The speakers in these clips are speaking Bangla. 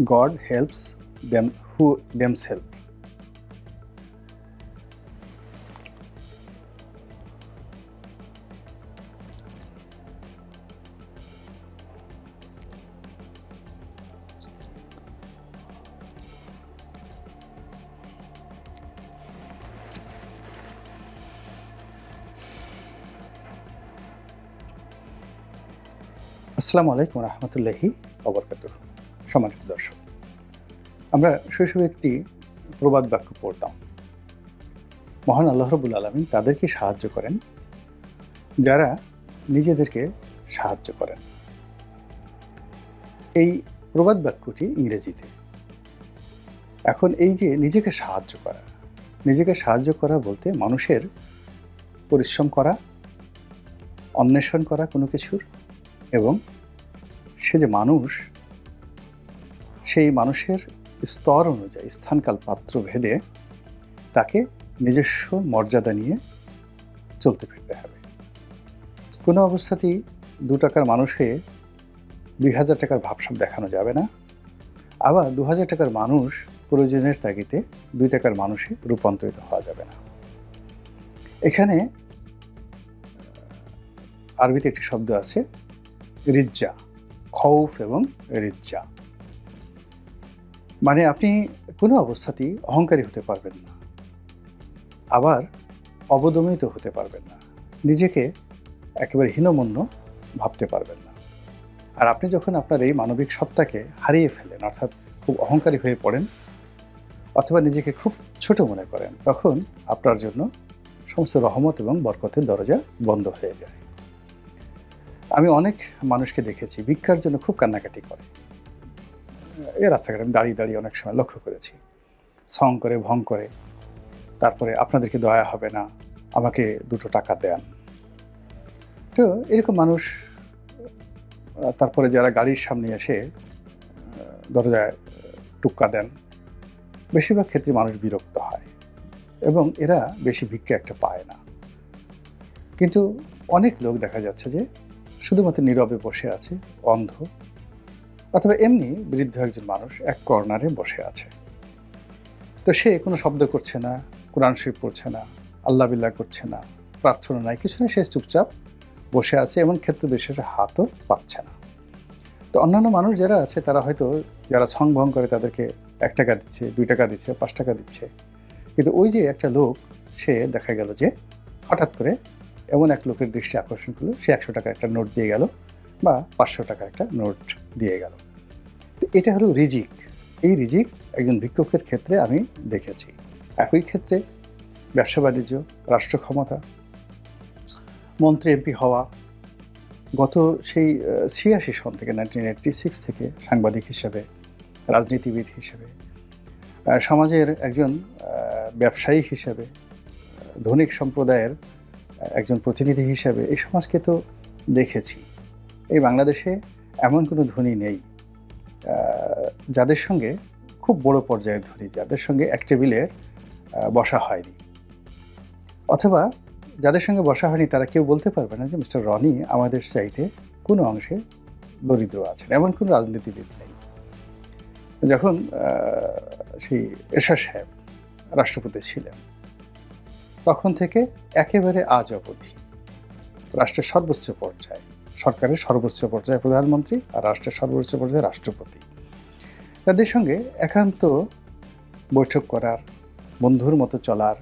God helps them who themselves. আসসালামু আলাইকুম রহমতুল্লাহি ওয়াবারাকাতুহু। সম্মানিত দর্শক, আমরা শৈশবে একটি প্রবাদ বাক্য পড়তাম, মহান আল্লাহ রাব্বুল আলামিন তাদেরকে সাহায্য করেন যারা নিজেদেরকে সাহায্য করেন। এই প্রবাদ বাক্যটি ইংরেজিতে। এখন এই যে নিজেকে সাহায্য করা বলতে মানুষের পরিশ্রম করা, অন্বেষণ করা কোনো কিছুর, এবং সে যে মানুষ, সেই মানুষের স্তর অনুযায়ী স্থানকাল পাত্র ভেদে তাকে নিজস্ব মর্যাদা নিয়ে চলতে ফিরতে হবে। কোনো অবস্থাতেই 2 টাকার মানুষে 2000 টাকার ভাবসাব দেখানো যাবে না, আবার 2000 টাকার মানুষ প্রয়োজনের তাগিদে 2 টাকার মানুষে রূপান্তরিত হওয়া যাবে না। এখানে আরবিতে একটি শব্দ আছে রিজ্জা, খৌফ এবং রিজ্জা, মানে আপনি কোনো অবস্থাতেই অহংকারী হতে পারবেন না, আবার অবদমিত হতে পারবেন না, নিজেকে একেবারে হীনমন্য ভাবতে পারবেন না। আর আপনি যখন আপনার এই মানবিক সত্তাকে হারিয়ে ফেলেন, অর্থাৎ খুব অহংকারী হয়ে পড়েন অথবা নিজেকে খুব ছোট মনে করেন, তখন আপনার জন্য সমস্ত রহমত এবং বরকতের দরজা বন্ধ হয়ে যায়। আমি অনেক মানুষকে দেখেছি ভিক্ষার জন্য খুব কান্নাকাটি করে। এই রাস্তাঘাটে আমি দাঁড়িয়ে অনেক সময় লক্ষ্য করেছি, ছং করে ভং করে, তারপরে আপনাদেরকে দয়া হবে না, আমাকে 2 টাকা দেন। তো এরকম মানুষ, তারপরে যারা গাড়ির সামনে এসে দরজায় টুক্কা দেন, বেশিরভাগ ক্ষেত্রে মানুষ বিরক্ত হয় এবং এরা বেশি ভিক্ষা একটা পায় না। কিন্তু অনেক লোক দেখা যাচ্ছে যে শুধুমাত্র নীরবে বসে আছে, অন্ধ, অথবা এমনি বৃদ্ধ একজন মানুষ এক কর্নারে বসে আছে। তো সে কোনো শব্দ করছে না, কোরআন শরীফ পড়ছে না, আল্লাহ বিল্লাহ করছে না, প্রার্থনা নাই, কিছু নেই, সে চুপচাপ বসে আছে এবং ক্ষেত্র বিশেষে হাতও পাচ্ছে না। তো অন্যান্য মানুষ যারা আছে তারা হয়তো, যারা ছং ভং করে, তাদেরকে 1 টাকা দিচ্ছে, 2 টাকা দিচ্ছে, 5 টাকা দিচ্ছে। কিন্তু ওই যে একটা লোক, সে দেখা গেল যে হঠাৎ করে এমন এক লোকের দৃষ্টি আকর্ষণ করলো, সে 100 টাকার একটা নোট দিয়ে গেল বা 500 টাকার একটা নোট দিয়ে গেল। তো এটা হলো রিজিক। এই রিজিক একজন ভিক্ষুকের ক্ষেত্রে আমি দেখেছি। একই ক্ষেত্রে ব্যবসা বাণিজ্য, রাষ্ট্র ক্ষমতা, মন্ত্রী এমপি হওয়া, গত সেই 86 সন থেকে 1986 থেকে সাংবাদিক হিসেবে, রাজনীতিবিদ হিসেবে, সমাজের একজন ব্যবসায়ী হিসেবে, ধনিক সম্প্রদায়ের একজন প্রতিনিধি হিসেবে এই সমাজকে তো দেখেছি। এই বাংলাদেশে এমন কোনো ধনী নেই যাদের সঙ্গে, খুব বড় পর্যায়ের ধনী যাদের সঙ্গে এক টেবিলে বসা হয়নি, অথবা যাদের সঙ্গে বসা হয়নি তারা কেউ বলতে পারবে না যে মিস্টার রনি আমাদের চাইতে কোনো অংশে দরিদ্র আছেন। এমন কোনো রাজনীতিবিদ নেই। যখন সেই এরশাদ সাহেব রাষ্ট্রপতি ছিলেন, তখন থেকে একেবারে আজ অবধি রাষ্ট্রের সর্বোচ্চ পর্যায়ে, সরকারের সর্বোচ্চ পর্যায়ে প্রধানমন্ত্রী আর রাষ্ট্রের সর্বোচ্চ পর্যায়ে রাষ্ট্রপতি, তাদের সঙ্গে একান্ত বৈঠক করার, বন্ধুর মতো চলার,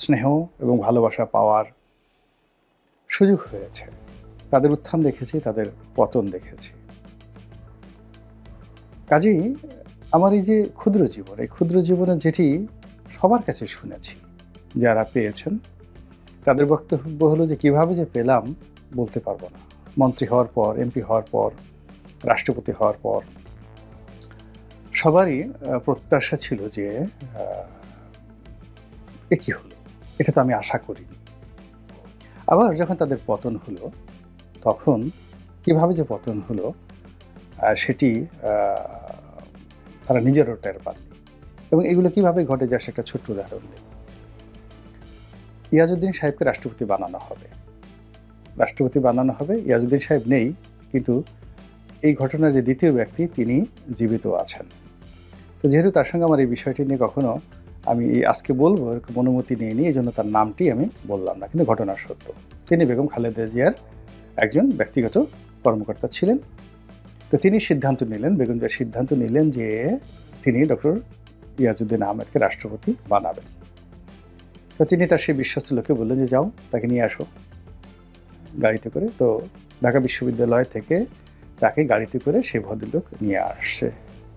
স্নেহ এবং ভালোবাসা পাওয়ার সুযোগ হয়েছে। তাদের উত্থান দেখেছি, তাদের পতন দেখেছি। কাজেই আমার এই যে ক্ষুদ্র জীবন, এই ক্ষুদ্র জীবনে যেটি সবার কাছে শুনেছি, যারা পেয়েছেন তাদের বক্তব্য হলো যে কিভাবে যে পেলাম বলতে পারবো না। মন্ত্রী হওয়ার পর, এমপি হওয়ার পর, রাষ্ট্রপতি হওয়ার পর সবারই প্রত্যাশা ছিল যে এ কি হলো, এটা তো আমি আশা করিনি। আবার যখন তাদের পতন হলো, তখন কিভাবে যে পতন হলো সেটি তারা নিজেরও টের পাননি। এবং এগুলো কিভাবে ঘটে যায় সেটা ছোট্ট উদাহরণ দিই। ইয়াজউদ্দিন সাহেবকে রাষ্ট্রপতি বানানো হবে। ইয়াজউদ্দিন সাহেব নেই, কিন্তু এই ঘটনার যে দ্বিতীয় ব্যক্তি তিনি জীবিত আছেন। তো যেহেতু তার সঙ্গে আমার এই বিষয়টি নিয়ে কখনো আমি আজকে বলবো এরকম অনুমতি নিইনি, এই জন্য তার নামটি আমি বললাম না, কিন্তু ঘটনা সত্য। তিনি বেগম খালেদা জিয়ার একজন ব্যক্তিগত কর্মকর্তা ছিলেন। তো তিনি সিদ্ধান্ত নিলেন, বেগম জিয়া সিদ্ধান্ত নিলেন যে তিনি ডক্টর ইয়াজউদ্দিন আহমেদকে রাষ্ট্রপতি বানাবেন। তো তিনি তার সেই বিশ্বস্ত লোককে বললেন যে যাও তাকে নিয়ে আসো গাড়িতে করে। তো ঢাকা বিশ্ববিদ্যালয় থেকে তাকে গাড়িতে করে সেই ভদ্রলোক নিয়ে আসছে।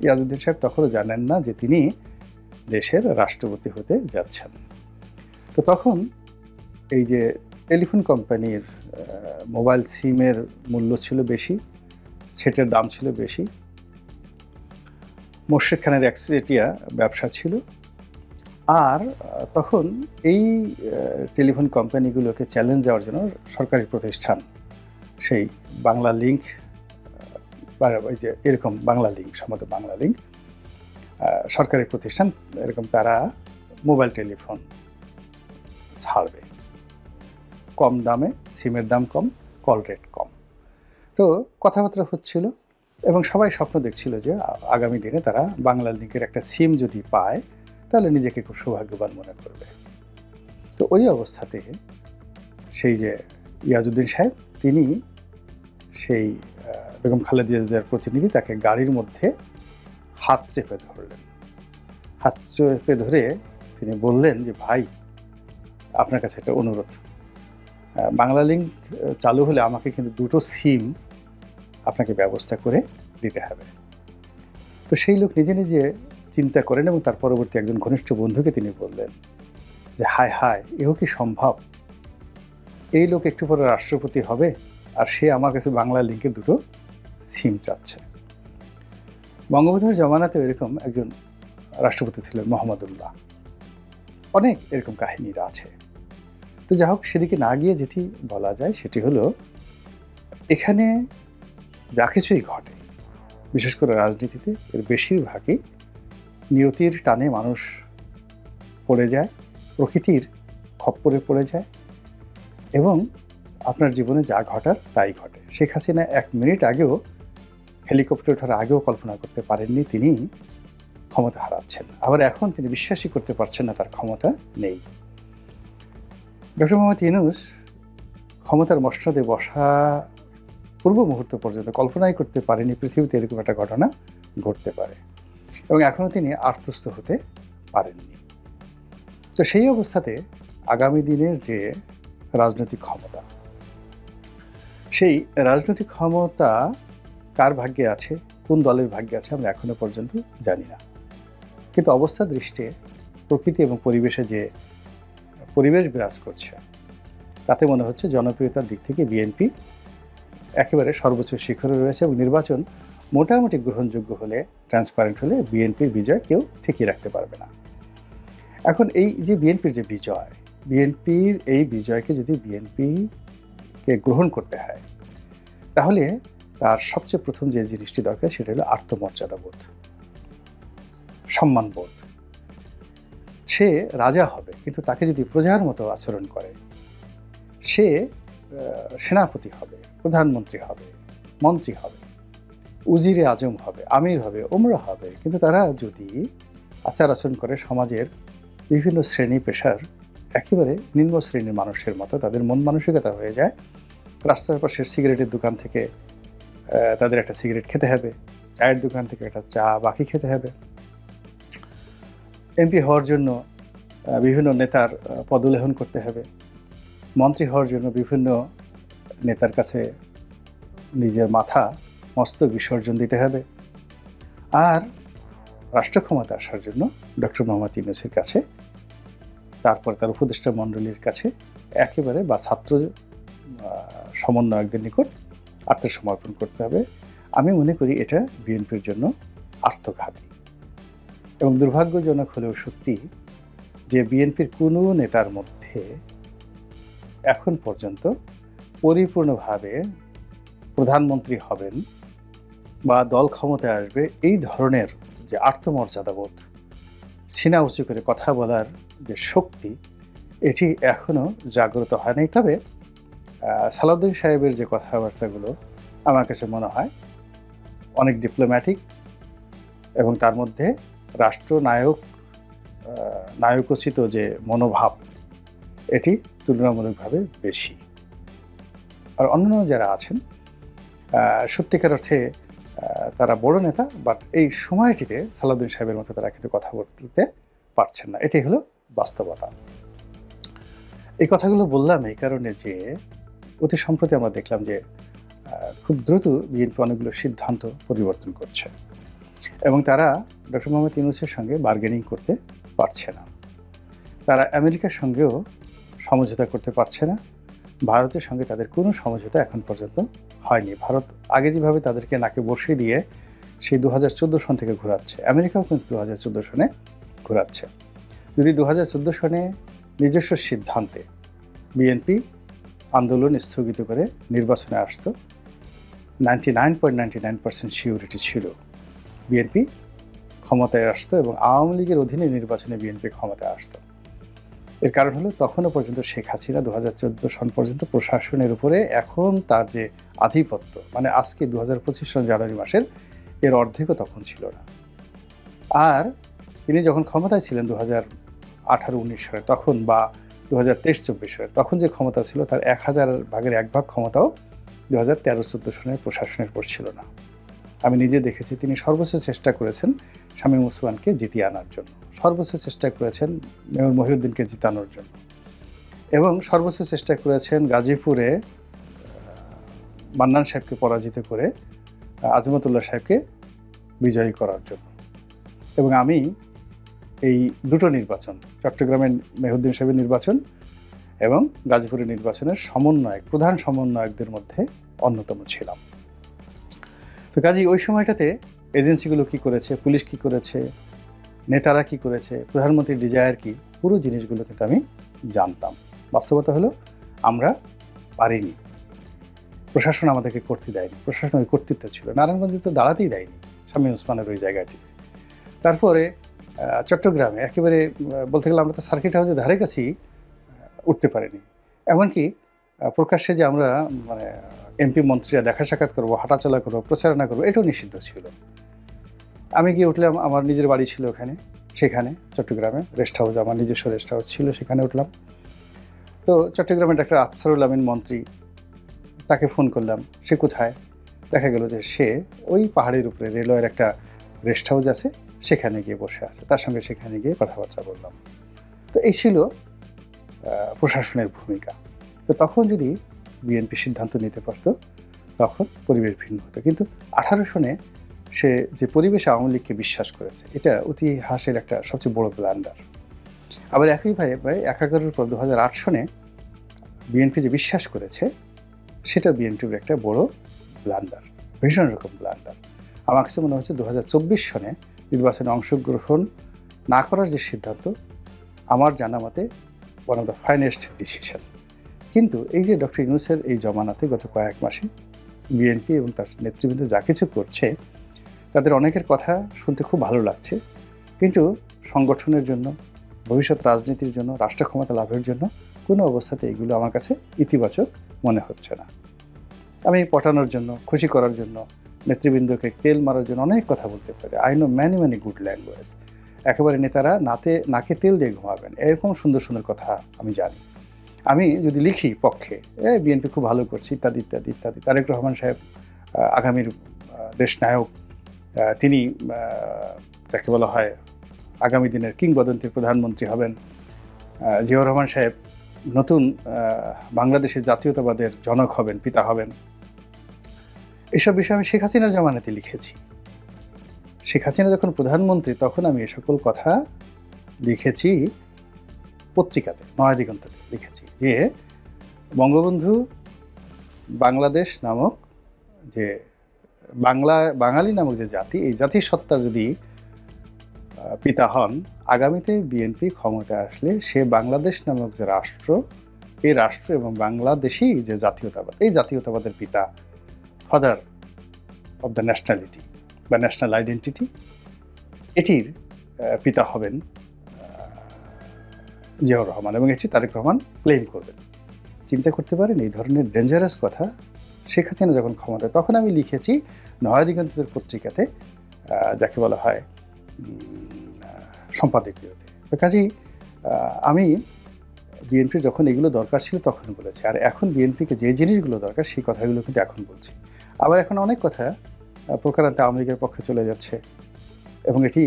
ইয়াজউদ্দিন সাহেব তখনও জানেন না যে তিনি দেশের রাষ্ট্রপতি হতে যাচ্ছেন। তো তখন এই যে টেলিফোন কোম্পানির মোবাইল সিমের মূল্য ছিল বেশি, সেটের দাম ছিল বেশি, মোর্শেদ খানের একচেটিয়া ব্যবসা ছিল। আর তখন এই টেলিফোন কোম্পানিগুলোকে চ্যালেঞ্জ দেওয়ার জন্য সরকারি প্রতিষ্ঠান সেই বাংলা লিংক ওই যে এরকম বাংলা লিংক, সম্ভবত বাংলা লিংক সরকারি প্রতিষ্ঠান এরকম তারা মোবাইল টেলিফোন ছাড়বে কম দামে, সিমের দাম কম, কল রেট কম। তো কথাবার্তা হচ্ছিল এবং সবাই স্বপ্ন দেখছিল যে আগামী দিনে তারা বাংলা লিংকের একটা সিম যদি পায় তাহলে নিজেকে খুব সৌভাগ্যবান মনে করবে। তো ওই অবস্থাতে সেই যে ইয়াজউদ্দিন সাহেব তিনি সেই বেগম খালেদা জিয়ার প্রতিনিধি তাকে গাড়ির মধ্যে হাত চেপে ধরলেন। হাত চেপে ধরে তিনি বললেন যে ভাই, আপনার কাছে একটা অনুরোধ, বাংলা লিংক চালু হলে আমাকে কিন্তু 2টো সিম আপনাকে ব্যবস্থা করে দিতে হবে। তো সেই লোক নিজে নিজে চিন্তা করেন এবং তার পরবর্তী একজন ঘনিষ্ঠ বন্ধুকে তিনি বললেন যে হায় হায়, এও কি সম্ভব? এই লোক একটু পরে রাষ্ট্রপতি হবে আর সে আমার কাছে বাংলা লিংকের 2টো সিম চাচ্ছে। বঙ্গবন্ধুর জমানাতে এরকম একজন রাষ্ট্রপতি ছিলেন মোহাম্মদুল্লাহ। অনেক এরকম কাহিনীরা আছে। তো যা হোক, সেদিকে না গিয়ে যেটি বলা যায় সেটি হলো এখানে যা কিছুই ঘটে, বিশেষ করে রাজনীতিতে, এর বেশিরভাগই নিয়তির টানে মানুষ পড়ে যায়, প্রকৃতির খপ্পরে পড়ে যায় এবং আপনার জীবনে যা ঘটার তাই ঘটে। শেখ হাসিনা 1 মিনিট আগেও, হেলিকপ্টার ওঠার আগেও কল্পনা করতে পারেননি তিনি ক্ষমতা হারাচ্ছেন। আবার এখন তিনি বিশ্বাসই করতে পারছেন না তার ক্ষমতা নেই। ডক্টর মোহাম্মদ ইউনূস ক্ষমতার মসনদে বসা পূর্ব মুহূর্ত পর্যন্ত কল্পনাই করতে পারেনি পৃথিবীতে এরকম একটা ঘটনা ঘটতে পারে এবং এখনও তিনি আত্মস্থ হতে পারেননি। তো সেই অবস্থাতে আগামী দিনের যে রাজনৈতিক ক্ষমতা, সেই রাজনৈতিক ক্ষমতা কার ভাগ্যে আছে, কোন দলের ভাগ্যে আছে আমরা এখনো পর্যন্ত জানি না। কিন্তু অবস্থা দৃষ্টে প্রকৃতি এবং পরিবেশে যে পরিবেশ বিরাজ করছে তাতে মনে হচ্ছে জনপ্রিয়তার দিক থেকে বিএনপি একেবারে সর্বোচ্চ শিখরে রয়েছে এবং নির্বাচন মোটামুটি গ্রহণযোগ্য হলে, ট্রান্সপারেন্ট হলে বিএনপির বিজয় কেউ ঠেকিয়ে রাখতে পারবে না। এখন এই যে বিএনপির যে বিজয়, বিএনপির এই বিজয়কে যদি বিএনপিকে গ্রহণ করতে হয় তাহলে তার সবচেয়ে প্রথম যে জিনিসটি দরকার সেটা হলো আত্মমর্যাদাবোধ, সম্মানবোধ। সে রাজা হবে কিন্তু তাকে যদি প্রজার মতো আচরণ করে, সে সেনাপতি হবে, প্রধানমন্ত্রী হবে, মন্ত্রী হবে, উজিরে আজম হবে, আমির হবে, ওমরা হবে, কিন্তু তারা যদি আচার আচরণ করে সমাজের বিভিন্ন শ্রেণী পেশার একেবারে নিম্ন শ্রেণীর মানুষের মতো, তাদের মন মানসিকতা হয়ে যায় রাস্তার পাশের সিগারেটের দোকান থেকে তাদের একটা সিগারেট খেতে হবে, চায়ের দোকান থেকে একটা চা বাকি খেতে হবে, এমপি হওয়ার জন্য বিভিন্ন নেতার পদলেহন করতে হবে, মন্ত্রী হওয়ার জন্য বিভিন্ন নেতার কাছে নিজের মাথা মস্তক বিসর্জন দিতে হবে, আর রাষ্ট্র ক্ষমতা আসার জন্য ডক্টর মোহাম্মদ ইউনূসের কাছে, তারপর তার উপদেষ্টা মণ্ডলীর কাছে একেবারে বা ছাত্র সমন্বয়কদের নিকট আত্মসমর্পণ করতে হবে। আমি মনে করি এটা বিএনপির জন্য আত্মঘাতী এবং দুর্ভাগ্যজনক হলেও সত্যি যে বিএনপির কোনো নেতার মধ্যে এখন পর্যন্ত পরিপূর্ণভাবে প্রধানমন্ত্রী হবেন বা দল ক্ষমতায় আসবে এই ধরনের যে আত্মমর্যাদাবোধ, সিনা উঁচু করে কথা বলার যে শক্তি, এটি এখনও জাগ্রত হয় নাই। তবে সালাউদ্দিন সাহেবের যে কথাবার্তাগুলো আমার কাছে মনে হয় অনেক ডিপ্লোম্যাটিক এবং তার মধ্যে রাষ্ট্রনায়ক নায়কোচিত যে মনোভাব, এটি তুলনামূলকভাবে বেশি। আর অন্যান্য যারা আছেন সত্যিকার অর্থে তারা বড় নেতা, বাট এই সময়টিতে সালাউদ্দিন সাহেবের মতো তারা কিন্তু কথা বলতে পারছেন না। এটাই হলো বাস্তবতা। এই কথাগুলো বললাম এই কারণে যে অতি সম্প্রতি আমরা দেখলাম যে খুব দ্রুত বিএনপি অনেকগুলো সিদ্ধান্ত পরিবর্তন করছে এবং তারা ডক্টর মোহাম্মদ ইউনূসের সঙ্গে বার্গেনিং করতে পারছে না। তারা আমেরিকার সঙ্গেও সমঝোতা করতে পারছে না। ভারতের সঙ্গে তাদের কোনো সমঝোতা এখন পর্যন্ত হয়নি। ভারত আগে যেভাবে তাদেরকে নাকে বসিয়ে দিয়ে সেই 2014 সন থেকে ঘোরাচ্ছে, আমেরিকাও কিন্তু 2014 সনে ঘোরাচ্ছে। যদি 2014 সনে নিজস্ব সিদ্ধান্তে বিএনপি আন্দোলন স্থগিত করে নির্বাচনে আসতো, 99.99% সিউরিটি ছিল বিএনপি ক্ষমতায় আসতো এবং আওয়ামী লীগের অধীনে নির্বাচনে বিএনপি ক্ষমতায় আসতো। এর কারণ হলো তখনও পর্যন্ত শেখ হাসিনা 2014 সন পর্যন্ত প্রশাসনের উপরে এখন তার যে আধিপত্য, মানে আজকে 2025 সন জানুয়ারি মাসের এর অর্ধেকও তখন ছিল না। আর তিনি যখন ক্ষমতায় ছিলেন 2018-19 সালে তখন, বা 2023-24 সালে তখন যে ক্ষমতা ছিল তার 1000 ভাগের 1 ভাগ ক্ষমতাও 2013-14 সনের প্রশাসনের উপর ছিল না। আমি নিজে দেখেছি তিনি সর্বোচ্চ চেষ্টা করেছেন শামীম ওসমানকে জিতিয়ে আনার জন্য, সর্বোচ্চ চেষ্টা করেছেন মেয়র মহিউদ্দিনকে জিতানোর জন্য, এবং সর্বোচ্চ চেষ্টা করেছেন গাজীপুরে মান্নান সাহেবকে পরাজিত করে আজমতুল্লাহ সাহেবকে বিজয়ী করার জন্য। এবং আমি এই দুটো নির্বাচন, চট্টগ্রামের মেহুদ্দিন সাহেবের নির্বাচন এবং গাজীপুরের নির্বাচনের সমন্বয়ক, প্রধান সমন্বয়কদের মধ্যে অন্যতম ছিলাম। তো কাজেই ওই সময়টাতে এজেন্সিগুলো কি করেছে, পুলিশ কি করেছে, নেতারা কি করেছে, প্রধানমন্ত্রীর ডিজায়ার কি, পুরো জিনিসগুলো কিন্তু আমি জানতাম। বাস্তবতা হলো আমরা পারিনি, প্রশাসন আমাদেরকে করতে দেয়নি, প্রশাসন ওই কর্তৃত্ব ছিল, নারায়ণগঞ্জে তো দাঁড়াতেই দেয়নি শামীম ওসমানের ওই জায়গাটি। তারপরে চট্টগ্রামে একেবারে বলতে গেলে আমরা তো সার্কিট হাউসের ধারে কাছেই উঠতে পারিনি। এমনকি প্রকাশ্যে যে আমরা মানে এমপি মন্ত্রীরা দেখা সাক্ষাৎ করবো, হাঁটাচলা করবো, প্রচারণা করবো, এটাও নিষিদ্ধ ছিল। আমি গিয়ে উঠলাম, আমার নিজের বাড়ি ছিল ওখানে, সেখানে চট্টগ্রামে রেস্ট হাউস, আমার নিজস্ব রেস্ট হাউস ছিল, সেখানে উঠলাম। তো চট্টগ্রামের ডাক্তার আফসারুল আমিন মন্ত্রী, তাকে ফোন করলাম, সে কোথায়? দেখা গেল যে সে ওই পাহাড়ের উপরে রেলওয়ের একটা রেস্ট হাউস আছে, সেখানে গিয়ে বসে আছে, তার সঙ্গে সেখানে গিয়ে কথাবার্তা বললাম। তো এই ছিল প্রশাসনের ভূমিকা। তো তখন যদি বিএনপি সিদ্ধান্ত নিতে পারত তখন পরিবেশ ভিন্ন হতো। কিন্তু 18 সনে সে যে পরিবেশ আওয়ামী লীগকে বিশ্বাস করেছে, এটা ইতিহাসের একটা সবচেয়ে বড় ব্লান্ডার। আবার একইভাবে 11-এর পর 2008 সনে বিএনপি যে বিশ্বাস করেছে সেটা বিএনপির একটা বড় ব্লান্ডার, ভীষণ রকম ব্লান্ডার। আমার কাছে মনে হচ্ছে 2024 সনে নির্বাচনে অংশগ্রহণ না করার যে সিদ্ধান্ত, আমার জানা মতে one of the finest decision. কিন্তু এই যে ডক্টর ইউনূসের এই জমানাতে গত কয়েক মাসে বিএনপি এবং তার নেতৃবৃন্দ যা কিছু করছে, তাদের অনেকের কথা শুনতে খুব ভালো লাগছে, কিন্তু সংগঠনের জন্য, ভবিষ্যৎ রাজনীতির জন্য, রাষ্ট্র ক্ষমতা লাভের জন্য কোনো অবস্থাতে এগুলো আমার কাছে ইতিবাচক মনে হচ্ছে না। আমি পটানোর জন্য, খুশি করার জন্য, নেতৃবৃন্দকে তেল মারার জন্য অনেক কথা বলতে পারি। I know many good language. একেবারে নেতারা নাকে তেল দিয়ে ঘুমাবেন, এরকম সুন্দর সুন্দর কথা আমি জানি। আমি যদি লিখি পক্ষে বিএনপি খুব ভালো করছে ইত্যাদি ইত্যাদি ইত্যাদি, তারেক রহমান সাহেব আগামীর দেশ নায়ক, তিনি যাকে বলা হয় আগামী দিনের কিংবদন্তির প্রধানমন্ত্রী হবেন, জিয়াউর রহমান সাহেব নতুন বাংলাদেশের জাতীয়তাবাদের জনক হবেন, পিতা হবেন, এসব বিষয়ে আমি শেখ হাসিনার জামানাতে লিখেছি। শেখ হাসিনা যখন প্রধানমন্ত্রী তখন আমি এ সকল কথা লিখেছি পত্রিকাতে, নয়াদিগন্ততে লিখেছি যে বঙ্গবন্ধু বাংলাদেশ নামক যে বাঙালি নামক যে জাতি, এই জাতির সত্তার যদি পিতা হন, আগামীতে বিএনপি ক্ষমতায় আসলে সে বাংলাদেশ নামক যে রাষ্ট্র, এই রাষ্ট্র এবং বাংলাদেশি যে জাতীয়তাবাদ, এই জাতীয়তাবাদের পিতা, ফাদার অব দ্য ন্যাশনালিটি বা ন্যাশনাল আইডেন্টিটি, এটির পিতা হবেন জিয়াউর রহমান, এবং এটি তারেক রহমান ক্লেম করবেন। চিন্তা করতে পারেন এই ধরনের ডেঞ্জারাস কথা শেখ হাসিনা যখন ক্ষমতায়, তখন আমি লিখেছি নয়াদিগন্তের পত্রিকাতে, যাকে বলা হয় সম্পাদকীয়তে। তো কাজেই আমি বিএনপির যখন এগুলো দরকার ছিল তখন বলেছি। আর এখন বিএনপিকে যে জিনিসগুলো দরকার সেই কথাগুলো কিন্তু এখন বলছি। আবার এখন অনেক কথা প্রকারান্তে আওয়ামী লীগের পক্ষে চলে যাচ্ছে এবং এটি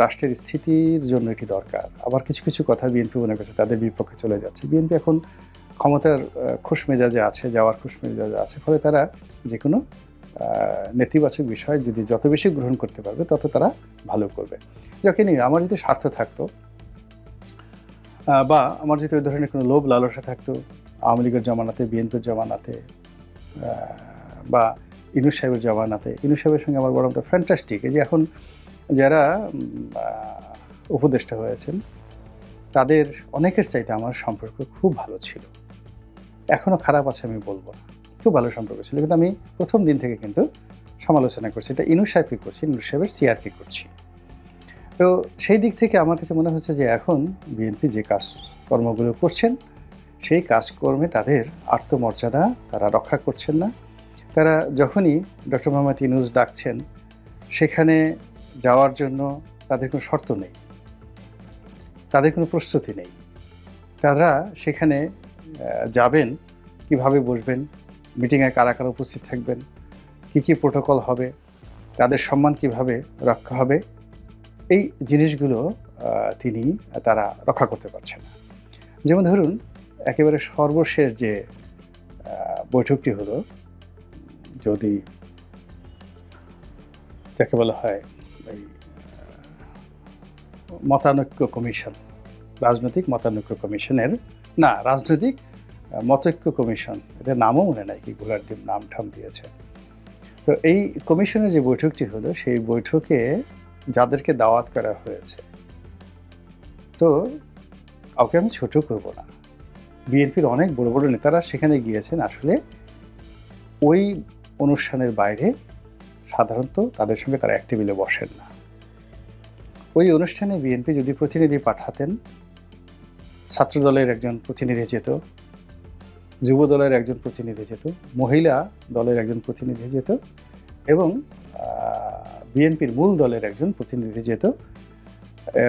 রাষ্ট্রের স্থিতির জন্য এটি দরকার। আবার কিছু, কিছু কথা বিএনপি মনে করছে তাদের বিপক্ষে চলে যাচ্ছে। বিএনপি এখন ক্ষমতার খুশ মেজাজে আছে, যাওয়ার খুশ মেজাজে আছে। ফলে তারা যেকোনো নেতিবাচক বিষয় যদি যত বেশি গ্রহণ করতে পারবে তত তারা ভালো করবে। যাকে নিয়ে আমার যদি স্বার্থ থাকতো বা আমার যদি ওই ধরনের কোনো লোভ লালসা থাকতো আওয়ামী লীগের জমানাতে, বিএনপির জমানাতে বা ইউনূস সাহেবের জমানাতে, ইউনূস সাহেবের সঙ্গে আমার বরং ফ্যান্টাস্টিক। এই যে এখন যারা উপদেষ্টা হয়েছেন তাদের অনেকের চাইতে আমার সম্পর্ক খুব ভালো ছিল। এখনও খারাপ আছে আমি বলব না। খুব ভালো সম্পর্ক ছিল। কিন্তু আমি প্রথম দিন থেকে কিন্তু সমালোচনা করছি। এটা ইউনূস সাহেবকে করছি, ইউনূস সাহেবের সিআরকে করছি। তো সেই দিক থেকে আমার কাছে মনে হচ্ছে যে এখন বিএনপি যে কাজকর্মগুলো করছেন সেই কাজকর্মে তাদের আত্মমর্যাদা তারা রক্ষা করছেন না। তারা যখনই ডক্টর মোহাম্মদ ইউনূস ডাকছেন সেখানে যাওয়ার জন্য তাদের কোনো শর্ত নেই, তাদের কোনো প্রস্তুতি নেই। তারা সেখানে যাবেন, কিভাবে বসবেন, মিটিংয়ে কারা কারা উপস্থিত থাকবেন, কী প্রোটোকল হবে, তাদের সম্মান কিভাবে রক্ষা হবে, এই জিনিসগুলো তারা রক্ষা করতে পারছে না। যেমন ধরুন একেবারে সর্বশেষ যে বৈঠকটি হলো, যদি যাকে বলা হয় এই মতানৈক্য কমিশন, রাজনৈতিক মতানৈক্য কমিশনের রাজনৈতিক মতৈক্য কমিশন, এটার নামও মনে নাই, কি ঘোলার ডিম নাম ঠাম দিয়েছে। তো এই কমিশনের যে বৈঠকটি হলো সেই বৈঠকে যাদেরকে দাওয়াত করা হয়েছে, তো কাউকে আমি ছোট করব না, বিএনপির অনেক বড় বড় নেতারা সেখানে গিয়েছেন। আসলে ওই অনুষ্ঠানের বাইরে সাধারণত তাদের সঙ্গে তারা এক টেবিলে বসেন না। ওই অনুষ্ঠানে বিএনপি যদি প্রতিনিধি পাঠাতেন, ছাত্র দলের একজন প্রতিনিধি যেত, যুব দলের একজন প্রতিনিধি যেত, মহিলা দলের একজন প্রতিনিধি যেত এবং বিএনপির মূল দলের একজন প্রতিনিধি যেত।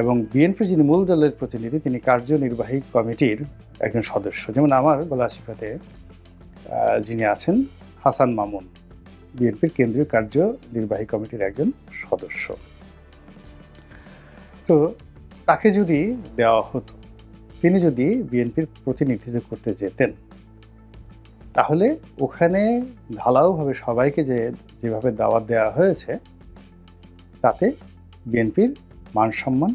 এবং বিএনপির যিনি মূল দলের প্রতিনিধি তিনি কার্যনির্বাহী কমিটির একজন সদস্য। যেমন আমার গলাচিপাতে যিনি আছেন হাসান মামুন, বিএনপির কেন্দ্রীয় কার্যনির্বাহী কমিটির একজন সদস্য। তো তাকে যদি দেওয়া হতো, তিনি যদি বিএনপির প্রতিনিধিত্ব করতে যেতেন, তাহলে ওখানে ঢালাওভাবে সবাইকে যেভাবে দাওয়াত দেওয়া হয়েছে তাতে বিএনপির মান সম্মান